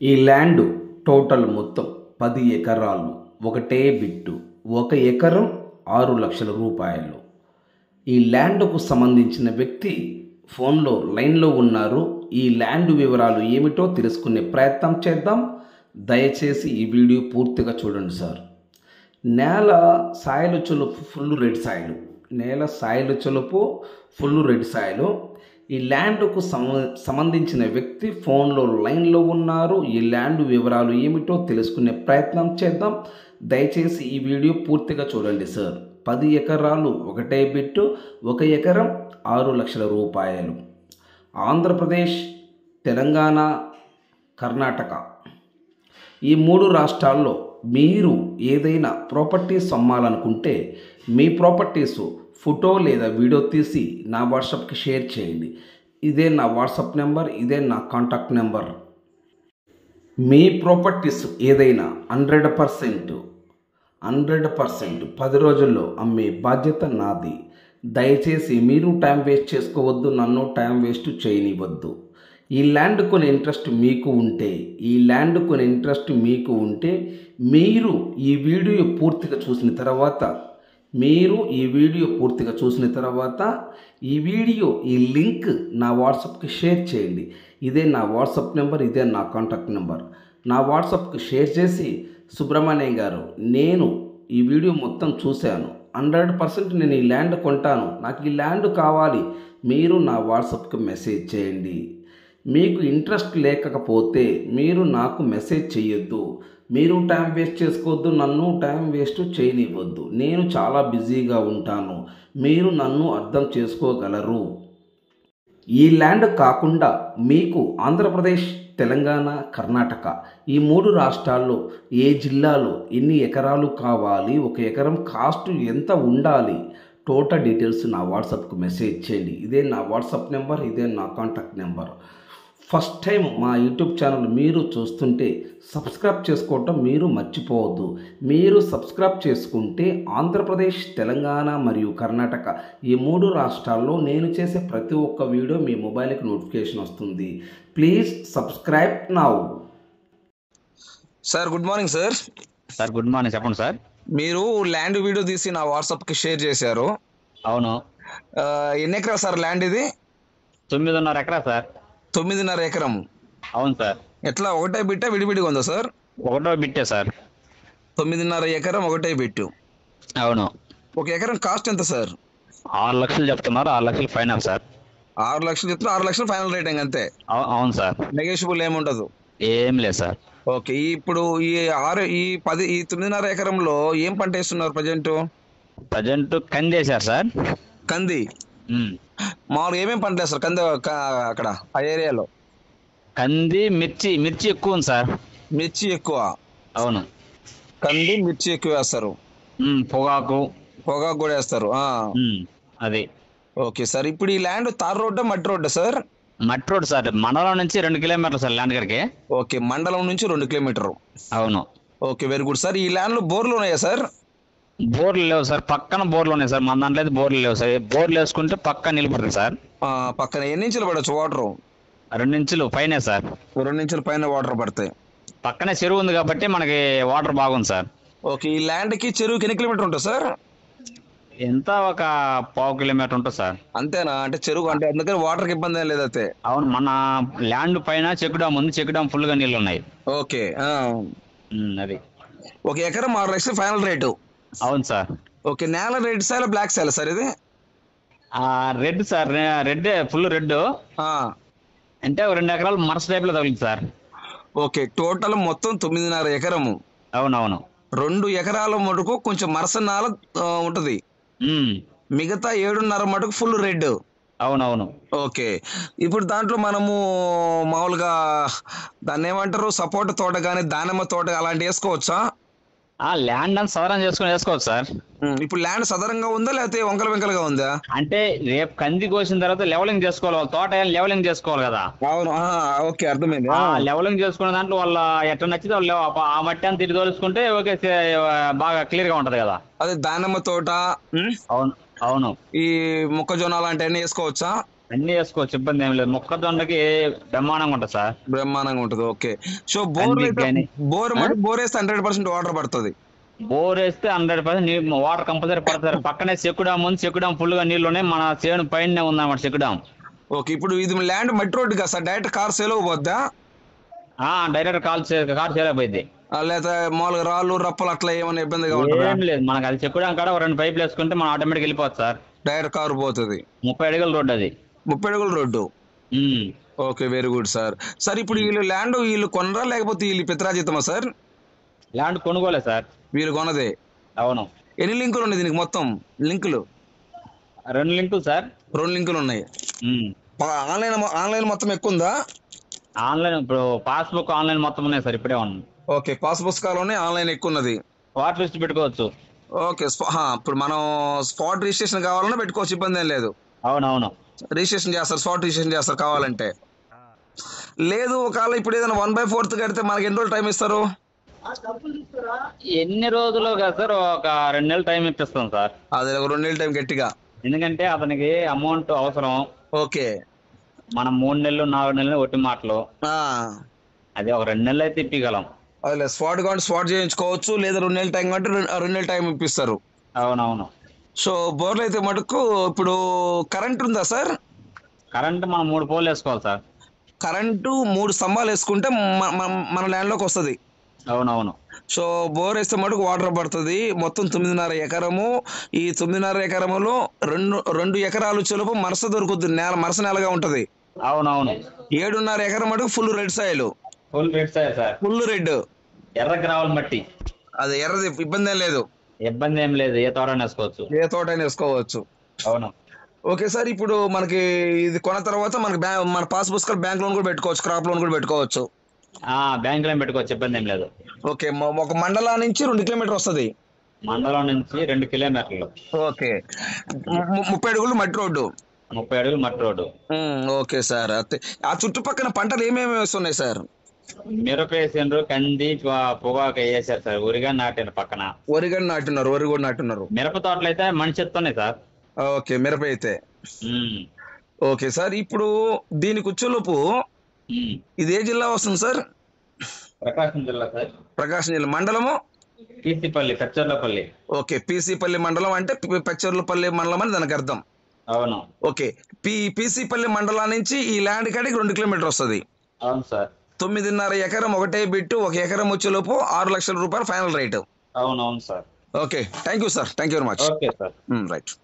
ఈ land total మొత్తం 10 ఎకరాలు, ఒకటే బిట్టు, 1 ఎకరం 6 లక్షల రూపాయలు. ఈ ల్యాండ్కు సంబంధించిన వ్యక్తి ఫోన్లో లైన్లో ఉన్నారు. ఈ ల్యాండ్ వివరాలు ఏమిటో తెలుసుకునే ప్రయత్నం చేద్దాం. దయచేసి ఈ వీడియో పూర్తిగా చూడండి సార్. నేల సాయిలు చొలుపు ఫుల్ రెడ్ సాయిలు, నేల సాయిలు చొలుపు ఫుల్ రెడ్ సాయిలు. ఈ ల్యాండ్కు సంబంధించిన వ్యక్తి ఫోన్లో లైన్లో ఉన్నారు. ఈ ల్యాండ్ వివరాలు ఏమిటో తెలుసుకునే ప్రయత్నం చేద్దాం. దయచేసి ఈ వీడియో పూర్తిగా చూడండి సార్. 10 ఎకరాలు, ఒకటే బిట్టు, 1 ఎకరం 6 లక్షల రూపాయలు. ఆంధ్రప్రదేశ్, తెలంగాణ, కర్ణాటక ఈ 3 రాష్ట్రాల్లో మీరు ఏదైనా ప్రాపర్టీస్ అమ్మాలనుకుంటే మీ ప్రాపర్టీస్ ఫోటో లేదా వీడియో తీసి నా వాట్సాప్కి షేర్ చేయండి. ఇదే నా వాట్సాప్ నెంబర్, ఇదే నా కాంటాక్ట్ నెంబర్. మీ ప్రాపర్టీస్ ఏదైనా 100% 10 రోజుల్లో అమ్మే బాధ్యత నాది. దయచేసి మీరు టైం వేస్ట్ చేసుకోవద్దు, నన్ను టైం వేస్ట్ చేయనివ్వద్దు. ఈ ల్యాండ్ కొనే ఇంట్రెస్ట్ మీకు ఉంటే మీరు ఈ వీడియో పూర్తిగా చూసిన తర్వాత ఈ లింక్ నా వాట్సాప్కి షేర్ చేయండి. ఇదే నా వాట్సాప్ నెంబర్, ఇదే నా కాంటాక్ట్ నెంబర్. నా వాట్సాప్కి షేర్ చేసి, సుబ్రహ్మణ్యం గారు, నేను ఈ వీడియో మొత్తం చూశాను, 100% నేను ఈ ల్యాండ్ కొంటాను, నాకు ఈ ల్యాండ్ కావాలి, మీరు నా వాట్సాప్కి మెసేజ్ చేయండి. మీకు ఇంట్రెస్ట్ లేకపోతే మీరు నాకు మెసేజ్ చేయొద్దు. మీరు టైం వేస్ట్ చేసుకోవద్దు, నన్ను టైం వేస్ట్ చేయనివ్వద్దు. నేను చాలా బిజీగా ఉంటాను, మీరు నన్ను అర్థం చేసుకోగలరు. ఈ ల్యాండ్ కాకుండా మీకు ఆంధ్రప్రదేశ్, తెలంగాణ, కర్ణాటక ఈ 3 రాష్ట్రాల్లో ఏ జిల్లాలో ఎన్ని ఎకరాలు కావాలి, 1 ఎకరం కాస్ట్ ఎంత ఉండాలి, టోటల్ డీటెయిల్స్ నా వాట్సాప్కి మెసేజ్ చేయండి. ఇదే నా వాట్సాప్ నెంబర్, ఇదే నా కాంటాక్ట్ నెంబర్. ఫస్ట్ టైం మా యూట్యూబ్ ఛానల్ మీరు చూస్తుంటే సబ్స్క్రైబ్ చేసుకోవటం మీరు మర్చిపోవద్దు. మీరు సబ్స్క్రైబ్ చేసుకుంటే ఆంధ్రప్రదేశ్, తెలంగాణ మరియు కర్ణాటక ఈ 3 రాష్ట్రాల్లో నేను చేసే ప్రతి ఒక్క వీడియో మీ మొబైల్కి నోటిఫికేషన్ వస్తుంది. Please subscribe now. Sir good morning sir. Sir good morning, చెప్పండి సార్. మీరు ల్యాండ్ వీడియో తీసి నా వాట్సాప్కి షేర్ చేశారు. అవును. ఎన్ని ఎకరాలు సార్ ల్యాండ్ ఇది? 9.5 ఎకరా సార్. 9.5 ఎకరం. అవును సార్. ఎట్లా ఒకటే బిట్టా విడివిడిగా ఉందా సార్? ఒకటో బిట్టే సార్. 9.5 ఎకరం ఒకటే బిట్టు. అవును. 1 ఎకరం కాస్ట్ ఎంత సార్? 6 లక్షలు చెప్తున్నారు. 6 లక్షలు ఫైనల్ సార్. 6 లక్షలు చెప్తున్నారు. 6 లక్షలు ఫైనల్ రేటింగ్ అంతే. అవును సార్. నెగోషియబుల్ ఏముండదు? ఏం లేదు సార్. ఓకే. ఇప్పుడు ఈ 9.5 ఎకరంలో ఏం పంట వేస్తున్నారు ప్రజెంట్ కంది వేశారు సార్. కంది. మామూలుగా ఏమేమి పంటలు వేస్తారు కంది అక్కడ ఆ ఏరియాలో? కంది, మిర్చి ఎక్కువ ఉంది సార్. మిర్చి ఎక్కువ? అవును. కంది, మిర్చి ఎక్కువ వేస్తారు. పొగాకు కూడా వేస్తారు. అది. Okay sir. ఇప్పుడు ఈ ల్యాండ్ తార్ రోడ్డా మట్టి రోడ్డా సార్? మట్టి రోడ్ సార్. మండలం నుంచి 2 కిలోమీటర్లు సార్ ల్యాండ్ గారికి. ఓకే, మండలం నుంచి 2 కిలోమీటర్లు. అవును. Okay, very good sir. ఈ ల్యాండ్ లో బోర్లు ఉన్నాయా సార్? బోర్లు లేవు సార్. పక్కన బోర్లు ఉన్నాయి సార్. మన దాంట్లో అయితే బోర్లు లేవు సార్. బోర్లు వేసుకుంటే పక్క నిలబడుతుంది సార్. పక్కన ఎన్ని ఇంచులు పడవచ్చు వాటర్? 2 ఇంచులు పైనే సార్. 2 ఇంచుల పైన వాటర్ పడతాయి. పక్కనే చెరువు ఉంది కాబట్టి మనకి వాటర్ బాగుంది సార్. ఓకే. ఈ ల్యాండ్ కి చెరువుకి ఎన్ని కిలోమీటర్ ఉంటుంది సార్? ఎంత ఒక 1/2 కిలోమీటర్ ఉంటుంది సార్. అంతేనా? అంటే చెరువు అంటే అందుకని వాటర్కి ఇబ్బంది ఏం లేదైతే? అవును. మన ల్యాండ్ పైన చెక్ డ్యామ్ ఉంది. చెక్ డ్యామ్ ఫుల్ గా నీళ్ళు ఉన్నాయి. ఓకే. అది. 1 ఎకరం 6 లక్షలు ఫైనల్ రేటు. అవును సార్. ఓకే. నేల red sir black sir sir ఇది? Red sir. Red, full red. అంటే 2 ఎకరాలు మరస టైప్ లో తగిలింది సార్. ఓకే. టోటల్ మొత్తం 9.5 ఎకరము. అవునవును. 2 ఎకరాల మటుకు కొంచెం మరస నేల ఉంటది. మిగతా 7.5 మటుకు ఫుల్ రెడ్. అవునవును. ఓకే. ఇప్పుడు దాంట్లో మనము మామూలుగా దాన్ని ఏమంటారు, సపోటా తోట కానీ దానిమ్మ తోట అలాంటివి వేసుకోవచ్చా? ల్యాండ్ అని సదరం చేసుకుని వేసుకోవచ్చు సార్. ఇప్పుడు ల్యాండ్ సదరంగా ఉందా లేకపోతే వంకల వెంకలుగా ఉందా? అంటే రేపు కంది కోసిన తర్వాత లెవలింగ్ చేసుకోవాలి. తోట లెవలింగ్ చేసుకోవాలి కదా. అవును. ఓకే, అర్థమైంది. లెవలింగ్ చేసుకునే దాంట్లో వాళ్ళ ఎట్లా నచ్చితే వాళ్ళు ఆ మట్టి అంతా తిరిగి తోలుచుకుంటే ఓకే, బాగా క్లియర్ గా ఉంటది కదా. అదే దానిమ్మ తోట. అవును. అవును. ఈ మొక్కజొన్న అలాంటివన్నీ వేసుకోవచ్చా? అన్ని వేసుకోవచ్చు, ఇబ్బంది ఏం లేదు. మొక్కజొన్నకి బ్రహ్మాండంగా ఉంటుంది సార్. బ్రహ్మాండంగా ఉంటుంది. ఓకే. సో బోర్ అన్నికి అయితే గాని బోర్ వేస్తే 100% వాటర్ పడుతుంది. బోర్ వేస్తే 100% వాటర్ కంపల్సరీ పడతారు. పక్కనే చెక్కు డ్యామ్ ఉంది, చెక్కు డ్యామ్ ఫుల్ గా నీళ్లు ఉన్నాయి. మన చేను పైన ఉందన్నమాట చెక్కు డ్యామ్. ఓకే. ఇప్పుడు ఇది ల్యాండ్ మట్టి రోడ్డు కదా సార్, డైరెక్ట్ కార్ సేల్ పోద్దా? డైరెక్ట్ కార్ చేయలేకపోయింది. లేదా మామూలుగా రాళ్ళు రప్పలు అట్లా ఏమైనా ఇబ్బందిగా ఉంటుందా? ఏం లేదు, మనకు అది చెక్కు డ్యామ్ కాడ 2 పైపులు వేసుకుంటే మనం ఆటోమేటిక్ వెళ్ళిపోవచ్చు సార్. డైరెక్ట్ కారు పోతుంది. 30 అడుగుల రోడ్డు అది. 30 అడుగుల road. Um. Okay, very good sir. Sir ఇప్పుడు వీళ్ళు కొనరా లేకపోతే వీళ్ళు పిత్రాజితమా సార్? ల్యాండ్ కొనుగోలే సార్. వీళ్ళు కొనదే. అవును. ఎన్ని లింకులు ఉన్నాయి దీనికి? మొత్తం లింకులు 2 లింకులు సార్. 2 లింకులు ఉన్నాయి. ఉమ్. ఆన్లైన్ మొత్తం ఎక్కువ ఉందా? ఆన్లైన్ ఇప్పుడు పాస్బుక్ ఆన్లైన్ మొత్తం ఉన్నాయి సార్, ఇప్పుడే ఉంది. ఓకే, పాస్ పుస్తకాలు ఆన్లైన్ ఎక్కువ ఉన్నది. వాటర్ లిస్ట్ పెట్టుకోవచ్చు. ఓకే. ఇప్పుడు మనం స్పాట్ రిజిస్ట్రేషన్ కావాలన్నా పెట్టుకోవచ్చు, ఇబ్బంది ఏం లేదు. అవునవును. రిజిస్ట్రేషన్ చేస్తారు, స్పాట్ రిజిస్ట్రేషన్ చేస్తారు కావాలంటే. లేదు ఒకవేళ ఇప్పుడు ఏదైనా 1/4 కడితే మనకి ఎన్ని రోజులు టైం ఇస్తారు? ఎన్ని రోజులు కదా సార్, ఒక 2 నెలలు టైం ఇప్పిస్తాం సార్. అదే, ఒక 2 నెలల టైం గట్టిగా. ఎందుకంటే అతనికి అమౌంట్ అవసరం. ఓకే. మనం 3 నెలలు 4 నెలలు ఒట్టి మాటలు, అది ఒక 2 నెలలు అయితే ఇప్పగలం. అదే స్పాట్ కాబట్టి స్పాట్ చేయించుకోవచ్చు, లేదా 2 నెలల టైం కాబట్టి 2 నెలల టైం ఇప్పిస్తారు. అవునవును. సో బోర్లు అయితే మటుకు ఇప్పుడు కరెంట్ ఉందా సార్? కరెంట్ మనం 3 పోల్ వేసుకోవాలి సార్. కరెంటు 3 స్తంభాలు వేసుకుంటే మన ల్యాండ్ లోకి వస్తుంది. అవునవును. సో బోర్ వేస్తే మటుకు వాటర్ పడుతుంది. మొత్తం 9.5 ఎకరము. ఈ 9.5 ఎకరములో 2 ఎకరాలు చెలుపు మరస దొరుకుతుంది, మరస నేలగా ఉంటది. అవునవును. 7.5 ఎకరం మటుకు full red soil. Full red sir. Full red, ఎర్రకి రావాలి మట్టి. అది ఎర్రది, ఇబ్బంది ఏం లేదు. ఇబ్బంది ఏం లేదు, ఏ తోటైనా వేసుకోవచ్చు. ఏ తోటైనా వేసుకోవచ్చు. అవును. Okay sir. ఇప్పుడు మనకి ఇది కొన్న తర్వాత మనకి మన పాస్ పుస్తకాలు బ్యాంక్ లోన్ కూడా పెట్టుకోవచ్చు, క్రాప్ లోన్ కూడా పెట్టుకోవచ్చు. బ్యాంక్ లో పెట్టుకోవచ్చు, ఇబ్బంది ఏం లేదు. ఓకే. ఒక మండలం నుంచి 2 కిలోమీటర్ వస్తుంది. మండలం నుంచి 2 కిలోమీటర్లు. ఓకే. 30 అడుగులు మట్టి రోడ్డు. 30 అడుగులు మట్టి రోడ్డు. Okay sir. ఆ చుట్టుపక్కల పంటలు ఏమేమి వేస్తున్నాయి సార్? మిరప వేసిండ్రు, కంది, పొగాకు వేసారు సార్. ఉరిగాని నాటిన పక్కన. వరి కూడా నాటున్నారు. మిరప తోటలు అయితే మనిషి ఎత్తున్నాయి సార్. ఓకే, మిరప అయితే. Okay sir. ఇప్పుడు దీనికి వచ్చేలోపు ఇది ఏ జిల్లా వస్తుంది సార్? ప్రకాశం జిల్లా సార్. ప్రకాశం జిల్లా. మండలము పీసీపల్లి, పెచ్చర్లపల్లి. ఓకే, పీసీపల్లి మండలం అంటే పెచ్చర్లపల్లి మండలం అని దానికి అర్థం. అవును. ఓకే. పీసీపల్లి మండలం నుంచి ఈ ల్యాండ్ కాడికి 2 కిలోమీటర్ వస్తుంది. అవును సార్. 9.5 ఎకరం ఒకటే బిట్టు. 1 ఎకరం వచ్చేలోపు 6 లక్షల రూపాయలు ఫైనల్ రేటు. అవునవును sir. Okay, thank you sir. Thank you very much. Okay sir. Right.